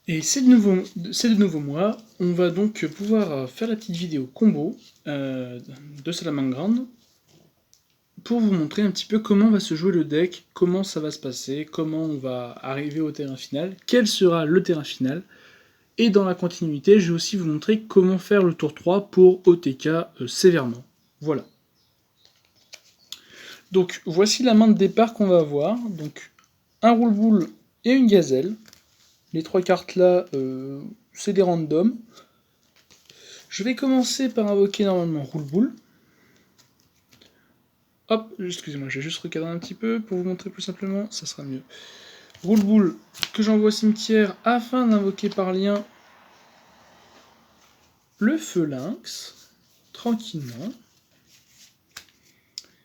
Et c'est de nouveau moi. On va donc pouvoir faire la petite vidéo combo de Salamangreande pour vous montrer un petit peu comment va se jouer le deck, comment ça va se passer, comment on va arriver au terrain final, quel sera le terrain final. Et dans la continuité, je vais aussi vous montrer comment faire le tour 3 pour OTK sévèrement. Voilà. Donc voici la main de départ qu'on va avoir. Donc un roule-boule et une gazelle. Les trois cartes là, c'est des randoms. Je vais commencer par invoquer normalement roule-boule. Hop, excusez-moi, je vais juste recadrer un petit peu pour vous montrer plus simplement, ça sera mieux. Roule-boule que j'envoie au cimetière afin d'invoquer par lien le feu lynx, tranquillement.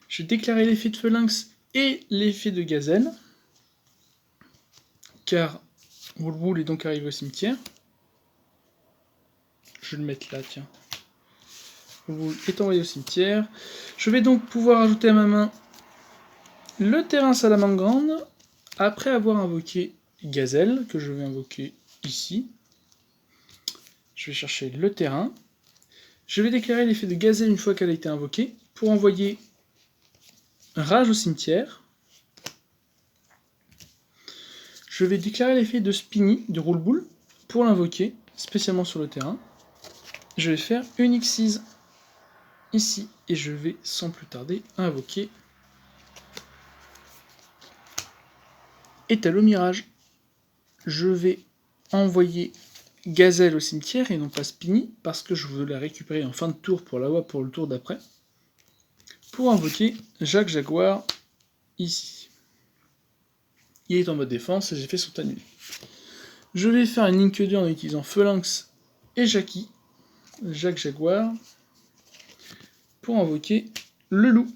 Je vais déclarer l'effet de feu lynx et l'effet de gazelle, car roule-boule est donc arrivé au cimetière. Je vais le mettre là, tiens. Roule-boule est envoyé au cimetière. Je vais donc pouvoir ajouter à ma main le terrain Salamangreande, après avoir invoqué Gazelle, que je vais invoquer ici. Je vais chercher le terrain. Je vais déclarer l'effet de Gazelle une fois qu'elle a été invoquée, pour envoyer Rage au cimetière. Je vais déclarer l'effet de Spinny, de roule-boule, pour l'invoquer, spécialement sur le terrain. Je vais faire une Xyz ici, et je vais sans plus tarder invoquer Étalo Mirage. Je vais envoyer Gazelle au cimetière et non pas Spinny, parce que je veux la récupérer en fin de tour pour l'avoir pour le tour d'après. Pour invoquer Jacques Jaguar ici. Il est en mode défense et j'ai fait son annulé. Je vais faire une Link 2 en utilisant Feu Lynx et Jackie, Jacques Jaguar, pour invoquer le loup.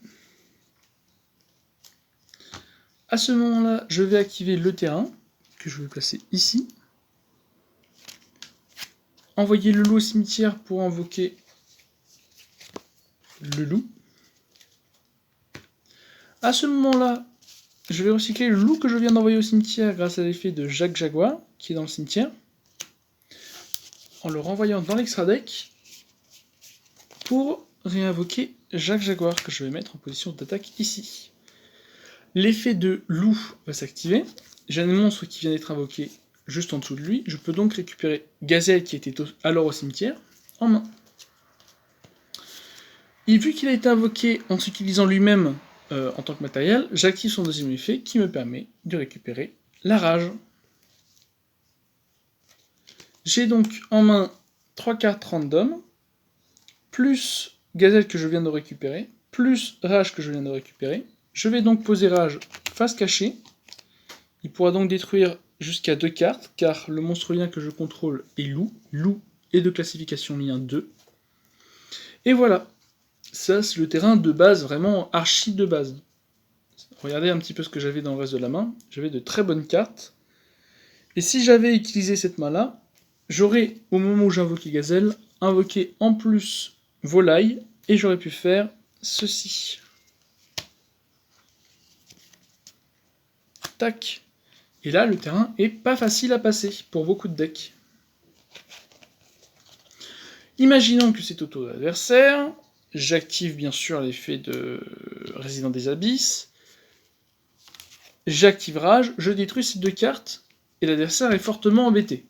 À ce moment-là, je vais activer le terrain, que je vais placer ici. Envoyer le loup au cimetière pour invoquer le loup. À ce moment-là, je vais recycler le loup que je viens d'envoyer au cimetière grâce à l'effet de Jacques Jaguar, qui est dans le cimetière, en le renvoyant dans l'extra deck, pour réinvoquer Jacques Jaguar, que je vais mettre en position d'attaque ici. L'effet de loup va s'activer. J'ai un monstre qui vient d'être invoqué juste en dessous de lui. Je peux donc récupérer Gazelle, qui était alors au cimetière, en main. Et vu qu'il a été invoqué en s'utilisant lui-même en tant que matériel, j'active son deuxième effet qui me permet de récupérer la rage. J'ai donc en main 3 cartes random, plus Gazelle que je viens de récupérer, plus Rage que je viens de récupérer. Je vais donc poser Rage face cachée. Il pourra donc détruire jusqu'à 2 cartes, car le monstre lien que je contrôle est loup. Loup est de classification lien 2. Et voilà, ça c'est le terrain de base, vraiment archi de base. Regardez un petit peu ce que j'avais dans le reste de la main. J'avais de très bonnes cartes. Et si j'avais utilisé cette main-là, j'aurais, au moment où j'invoquais Gazelle, invoqué en plus Volaille, et j'aurais pu faire ceci. Tac. Et là, le terrain est pas facile à passer pour beaucoup de decks. Imaginons que c'est au tour de l'adversaire. J'active bien sûr l'effet de Résident des Abysses. J'active Rage, je détruis ces 2 cartes, et l'adversaire est fortement embêté.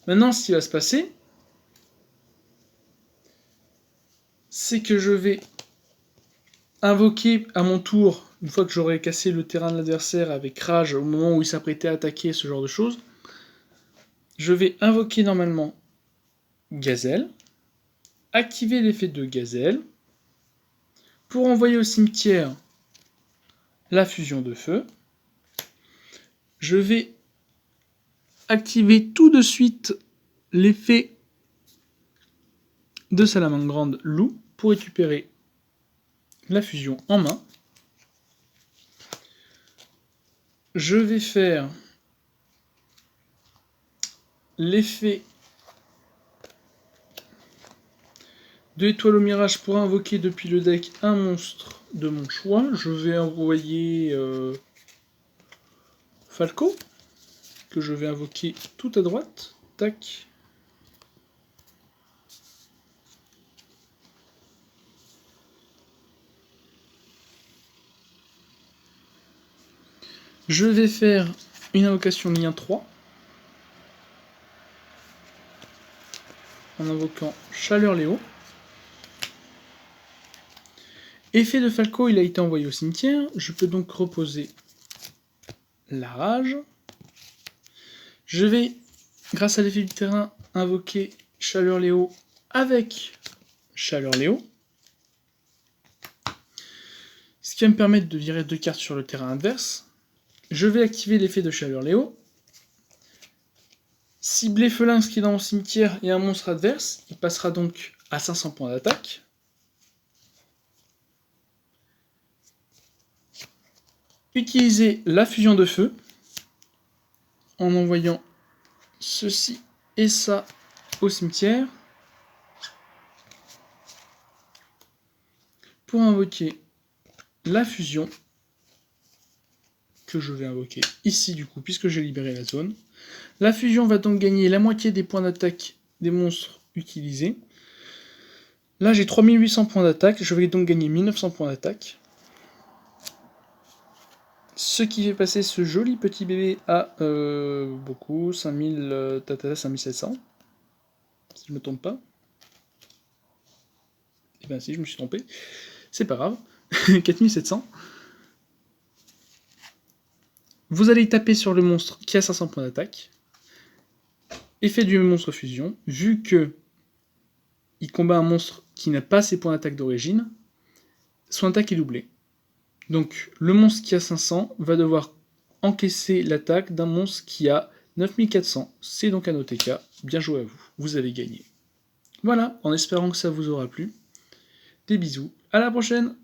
Maintenant, ce qui va se passer, c'est que je vais invoquer à mon tour, une fois que j'aurai cassé le terrain de l'adversaire avec Rage au moment où il s'apprêtait à attaquer, ce genre de choses, je vais invoquer normalement Gazelle, activer l'effet de Gazelle, pour envoyer au cimetière la fusion de feu. Je vais activer tout de suite l'effet de Salamangreande loup pour récupérer la fusion en main. Je vais faire l'effet de étoile au mirage pour invoquer depuis le deck un monstre de mon choix. Je vais envoyer Falco, que je vais invoquer tout à droite. Tac. Je vais faire une invocation lien 3. En invoquant Chaleur Léo. Effet de Falco, il a été envoyé au cimetière. Je peux donc reposer la rage. Je vais, grâce à l'effet du terrain, invoquer Chaleur Léo avec Chaleur Léo. Ce qui va me permettre de virer 2 cartes sur le terrain adverse. Je vais activer l'effet de Chaleur Léo. Si Bleffelinx qui est dans mon cimetière et un monstre adverse, il passera donc à 500 points d'attaque. Utiliser la fusion de feu en envoyant ceci et ça au cimetière pour invoquer la fusion que je vais invoquer ici du coup puisque j'ai libéré la zone. La fusion va donc gagner la moitié des points d'attaque des monstres utilisés. Là j'ai 3800 points d'attaque, je vais donc gagner 1900 points d'attaque. Ce qui fait passer ce joli petit bébé à beaucoup, 5700. Si je me trompe pas. Et bien si, je me suis trompé. C'est pas grave. 4700. Vous allez taper sur le monstre qui a 500 points d'attaque. Effet du monstre fusion. Vu que il combat un monstre qui n'a pas ses points d'attaque d'origine, son attaque est doublée. Donc le monstre qui a 500 va devoir encaisser l'attaque d'un monstre qui a 9400. C'est donc un OTK. Bien joué à vous. Vous avez gagné. Voilà, en espérant que ça vous aura plu. Des bisous. À la prochaine!